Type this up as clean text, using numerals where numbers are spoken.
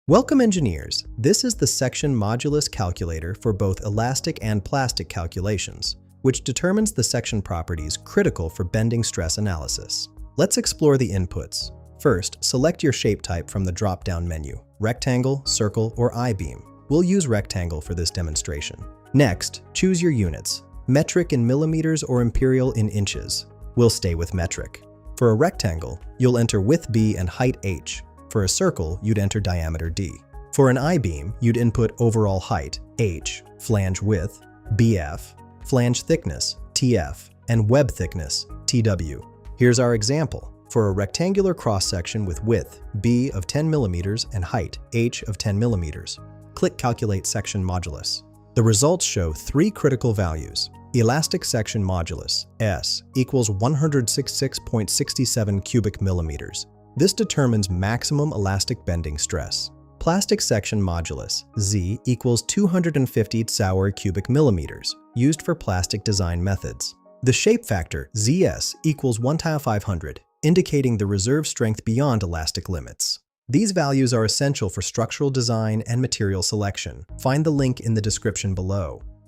Welcome, engineers. This is the Section Modulus Calculator for both elastic and plastic calculations, which determines the section properties critical for bending stress analysis. Let's explore the inputs. First, select your shape type from the drop-down menu: rectangle, circle, or I-beam. We'll use rectangle for this demonstration. Next, choose your units: metric in millimeters or imperial in inches. We'll stay with metric. For a rectangle, you'll enter width B and height H. For a circle, you'd enter diameter D. For an I-beam, you'd input overall height H, flange width BF, flange thickness TF, and web thickness TW. Here's our example. For a rectangular cross-section with width B of 10 millimeters and height H of 10 millimeters, click Calculate Section Modulus. The results show three critical values. Elastic section modulus, S, equals 166.67 cubic millimeters. This determines maximum elastic bending stress. Plastic section modulus, Z, equals 250 Sauer cubic millimeters, used for plastic design methods. The shape factor, ZS, equals 1/500, indicating the reserve strength beyond elastic limits. These values are essential for structural design and material selection. Find the link in the description below.